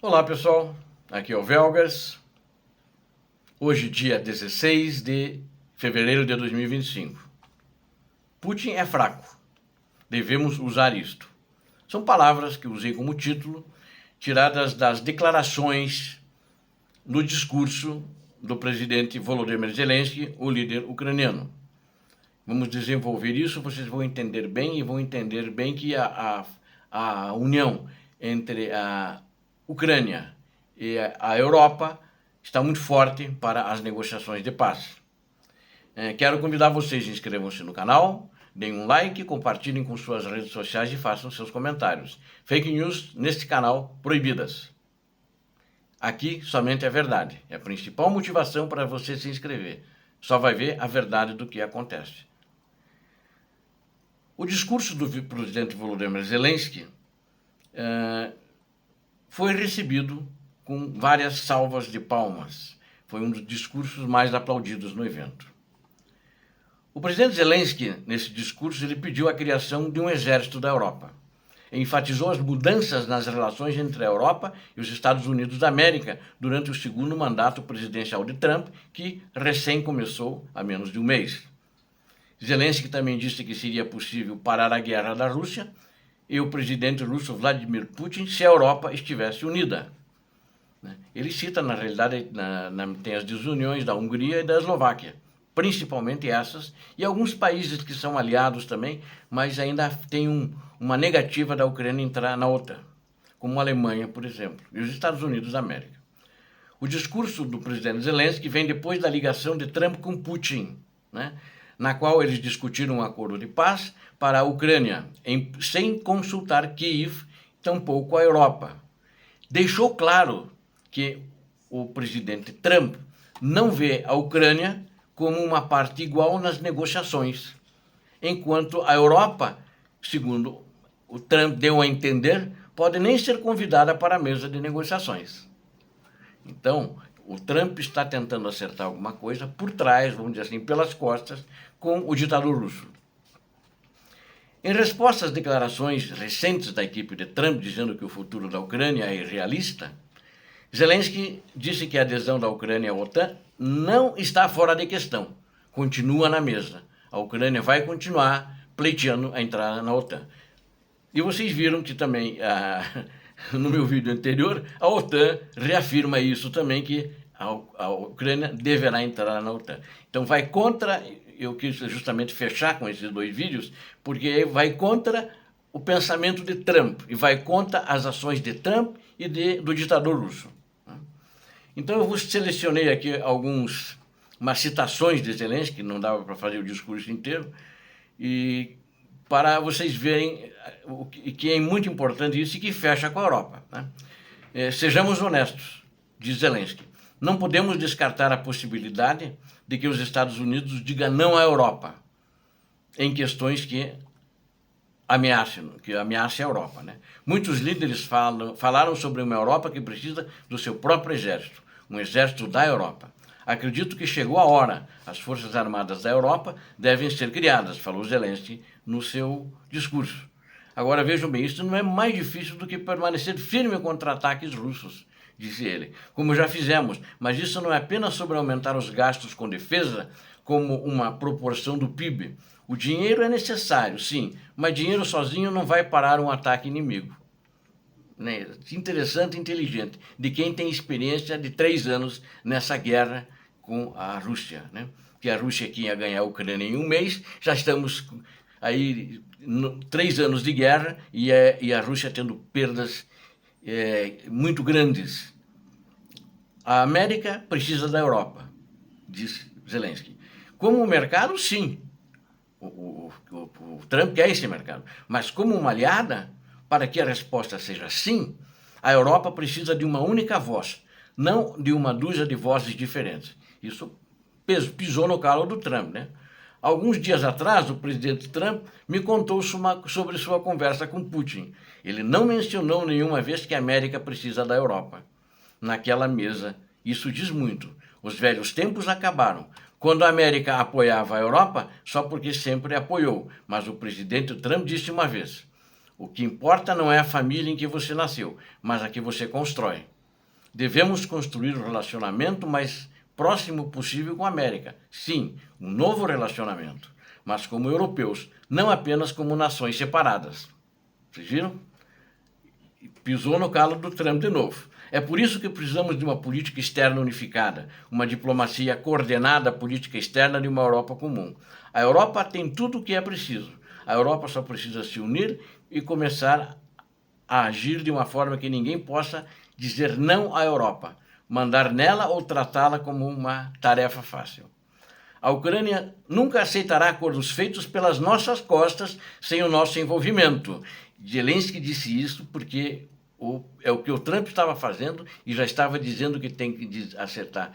Olá pessoal, aqui é o Velgas. Hoje, dia 16 de fevereiro de 2025. Putin é fraco. Devemos usar isto. São palavras que usei como título, tiradas das declarações no discurso do presidente Volodymyr Zelensky, o líder ucraniano. Vamos desenvolver isso, vocês vão entender bem e vão entender bem que a união entre a Ucrânia e a Europa está muito forte para as negociações de paz. Quero convidar vocês a inscrevam-se no canal, deem um like, compartilhem com suas redes sociais e façam seus comentários. Fake news neste canal proibidas. Aqui somente a verdade. É a principal motivação para você se inscrever. Só vai ver a verdade do que acontece. O discurso do presidente Volodymyr Zelensky foi recebido com várias salvas de palmas. Foi um dos discursos mais aplaudidos no evento. O presidente Zelensky, nesse discurso, ele pediu a criação de um exército da Europa. Enfatizou as mudanças nas relações entre a Europa e os Estados Unidos da América durante o segundo mandato presidencial de Trump, que recém começou há menos de um mês. Zelensky também disse que seria possível parar a guerra da Rússia e o presidente russo Vladimir Putin se a Europa estivesse unida. Ele cita, na realidade, tem as desuniões da Hungria e da Eslováquia, principalmente essas, e alguns países que são aliados também, mas ainda tem uma negativa da Ucrânia entrar na OTAN, como a Alemanha, por exemplo, e os Estados Unidos da América. O discurso do presidente Zelensky vem depois da ligação de Trump com Putin, na qual eles discutiram um acordo de paz para a Ucrânia, sem consultar Kiev, tampouco a Europa. Deixou claro que o presidente Trump não vê a Ucrânia como uma parte igual nas negociações, enquanto a Europa, segundo o Trump deu a entender, pode nem ser convidada para a mesa de negociações. Então, o Trump está tentando acertar alguma coisa por trás, vamos dizer assim, pelas costas, com o ditador russo. Em resposta às declarações recentes da equipe de Trump dizendo que o futuro da Ucrânia é irrealista, Zelensky disse que a adesão da Ucrânia à OTAN não está fora de questão, continua na mesa. A Ucrânia vai continuar pleiteando a entrada na OTAN. E vocês viram que também, no meu vídeo anterior, a OTAN reafirma isso também, que a Ucrânia deverá entrar na OTAN. Então vai contra, eu quis justamente fechar com esses dois vídeos, porque vai contra o pensamento de Trump e vai contra as ações de Trump e do ditador russo. Então eu selecionei aqui umas citações de Zelensky, que não dava para fazer o discurso inteiro, e para vocês verem o que é muito importante isso e que fecha com a Europa. Sejamos honestos, diz Zelensky, não podemos descartar a possibilidade de que os Estados Unidos digam não à Europa em questões que ameacem a Europa. Muitos líderes falaram sobre uma Europa que precisa do seu próprio exército, um exército da Europa. Acredito que chegou a hora, as Forças Armadas da Europa devem ser criadas, falou Zelensky no seu discurso. Agora vejam bem, isso não é mais difícil do que permanecer firme contra ataques russos, disse ele, como já fizemos, mas isso não é apenas sobre aumentar os gastos com defesa como uma proporção do PIB. O dinheiro é necessário, sim, mas dinheiro sozinho não vai parar um ataque inimigo. Interessante e inteligente, de quem tem experiência de 3 anos nessa guerra com a Rússia. Que a Rússia que ia ganhar a Ucrânia em um mês, já estamos aí 3 anos de guerra e a Rússia tendo perdas muito grandes. A América precisa da Europa, diz Zelensky. Como um mercado, sim. O Trump quer esse mercado. Mas como uma aliada, para que a resposta seja sim, a Europa precisa de uma única voz, não de uma dúzia de vozes diferentes. Isso pisou no calo do Trump. Alguns dias atrás, o presidente Trump me contou sobre sua conversa com Putin. Ele não mencionou nenhuma vez que a América precisa da Europa. Naquela mesa, isso diz muito. Os velhos tempos acabaram. Quando a América apoiava a Europa, só porque sempre apoiou. Mas o presidente Trump disse uma vez: O que importa não é a família em que você nasceu, mas a que você constrói. Devemos construir o relacionamento mais próximo possível com a América. Sim, um novo relacionamento, mas como europeus, não apenas como nações separadas. Vocês viram? Pisou no calo do Trump de novo. É por isso que precisamos de uma política externa unificada, uma diplomacia coordenada, política externa de uma Europa comum. A Europa tem tudo o que é preciso. A Europa só precisa se unir e começar a agir de uma forma que ninguém possa dizer não à Europa, mandar nela ou tratá-la como uma tarefa fácil. A Ucrânia nunca aceitará acordos feitos pelas nossas costas sem o nosso envolvimento. Zelensky disse isso porque é o que o Trump estava fazendo e já estava dizendo que tem que acertar,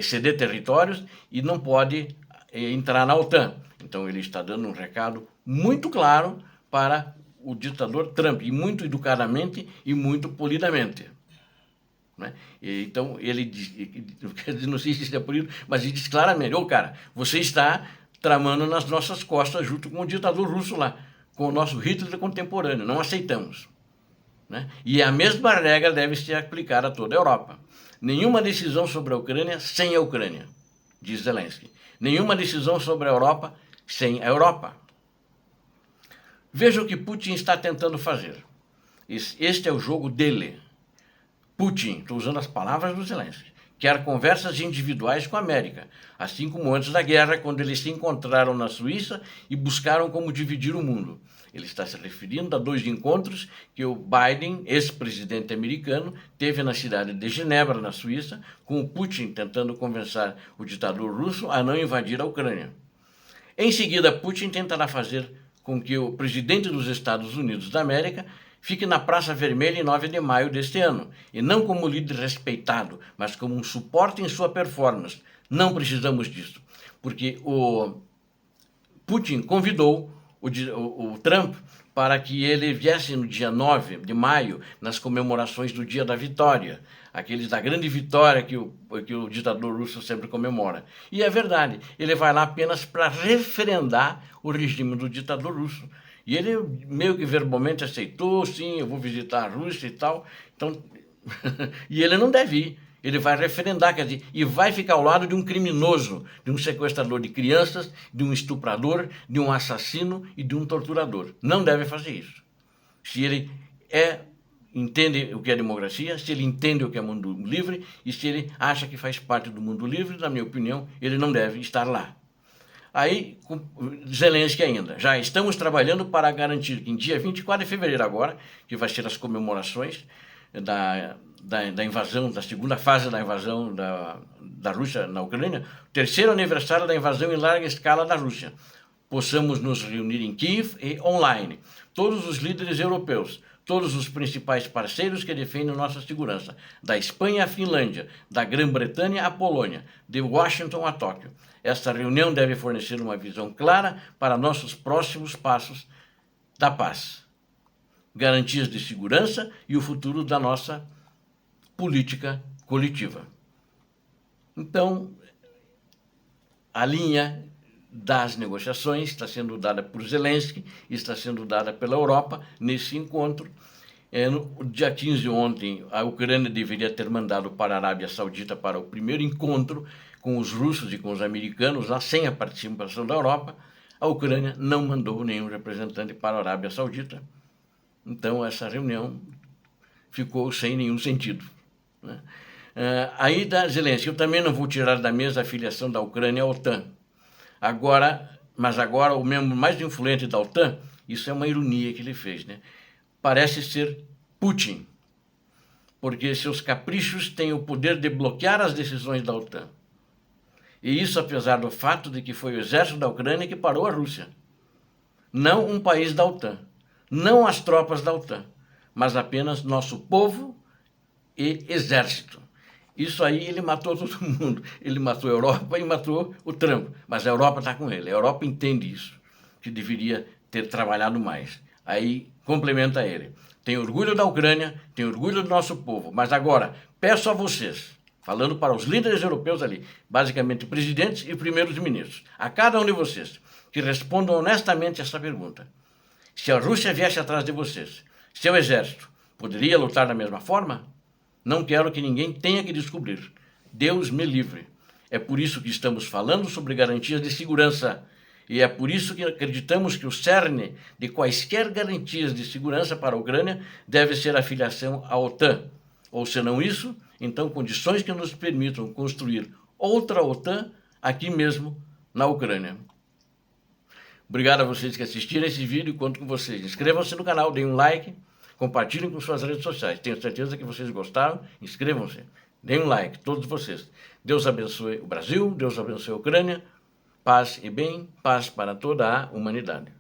ceder territórios e não pode entrar na OTAN. Então ele está dando um recado muito claro para o ditador Trump, e muito educadamente e muito polidamente. Né? Então ele diz, não sei se isso é polido, mas ele diz claramente: ô cara, você está tramando nas nossas costas junto com o ditador russo lá, com o nosso Hitler contemporâneo, não aceitamos. Né? E a mesma regra deve ser aplicada a toda a Europa. Nenhuma decisão sobre a Ucrânia sem a Ucrânia, diz Zelensky. Nenhuma decisão sobre a Europa sem a Europa. Veja o que Putin está tentando fazer. Este é o jogo dele. Putin, estou usando as palavras do Zelensky, quer conversas individuais com a América, assim como antes da guerra, quando eles se encontraram na Suíça e buscaram como dividir o mundo. Ele está se referindo a 2 encontros que o Biden, ex-presidente americano, teve na cidade de Genebra, na Suíça, com o Putin tentando convencer o ditador russo a não invadir a Ucrânia. Em seguida, Putin tentará fazer com que o presidente dos Estados Unidos da América fique na Praça Vermelha em 9 de maio deste ano, e não como líder respeitado, mas como um suporte em sua performance. Não precisamos disso, porque o Putin convidou o Trump para que ele viesse no dia 9 de maio, nas comemorações do Dia da Vitória, aqueles da grande vitória que o ditador russo sempre comemora. E é verdade, ele vai lá apenas para referendar o regime do ditador russo. E ele meio que verbalmente aceitou: sim, eu vou visitar a Rússia e tal. Então, e ele não deve ir. Ele vai referendar, quer dizer, e vai ficar ao lado de um criminoso, de um sequestrador de crianças, de um estuprador, de um assassino e de um torturador. Não deve fazer isso. Se ele entende o que é democracia, se ele entende o que é mundo livre e se ele acha que faz parte do mundo livre, na minha opinião, ele não deve estar lá. Aí, com Zelensky ainda, já estamos trabalhando para garantir que em dia 24 de fevereiro agora, que vai ser as comemorações da invasão, da segunda fase da invasão da Rússia na Ucrânia, o 3º aniversário da invasão em larga escala da Rússia, possamos nos reunir em Kiev e online, todos os líderes europeus, todos os principais parceiros que defendem nossa segurança, da Espanha à Finlândia, da Grã-Bretanha à Polônia, de Washington a Tóquio. Esta reunião deve fornecer uma visão clara para nossos próximos passos da paz, garantias de segurança e o futuro da nossa política coletiva. Então, a linha das negociações está sendo dada por Zelensky e está sendo dada pela Europa nesse encontro. No dia 15 ontem, a Ucrânia deveria ter mandado para a Arábia Saudita para o primeiro encontro com os russos e com os americanos, lá sem a participação da Europa. A Ucrânia não mandou nenhum representante para a Arábia Saudita. Então, essa reunião ficou sem nenhum sentido. Né? Aí da Zelensky: eu também não vou tirar da mesa a filiação da Ucrânia à OTAN. Mas agora o membro mais influente da OTAN, isso é uma ironia que ele fez, né? Parece ser Putin, porque seus caprichos têm o poder de bloquear as decisões da OTAN. E isso apesar do fato de que foi o exército da Ucrânia que parou a Rússia. Não um país da OTAN, não as tropas da OTAN, mas apenas nosso povo e exército. Isso aí ele matou todo mundo. Ele matou a Europa e matou o Trump. Mas a Europa está com ele. A Europa entende isso, que deveria ter trabalhado mais. Aí complementa ele: tenho orgulho da Ucrânia, tenho orgulho do nosso povo, mas agora peço a vocês, falando para os líderes europeus ali, basicamente presidentes e primeiros ministros, a cada um de vocês, que respondam honestamente essa pergunta: Se a Rússia viesse atrás de vocês, seu exército poderia lutar da mesma forma? Não quero que ninguém tenha que descobrir. Deus me livre. É por isso que estamos falando sobre garantias de segurança. E é por isso que acreditamos que o cerne de quaisquer garantias de segurança para a Ucrânia deve ser a filiação à OTAN. Ou se não isso, então condições que nos permitam construir outra OTAN aqui mesmo na Ucrânia. Obrigado a vocês que assistiram esse vídeo e conto com vocês. Inscrevam-se no canal, deem um like, compartilhem com suas redes sociais. Tenho certeza que vocês gostaram. Inscrevam-se, deem um like, todos vocês. Deus abençoe o Brasil, Deus abençoe a Ucrânia. Paz e bem, paz para toda a humanidade.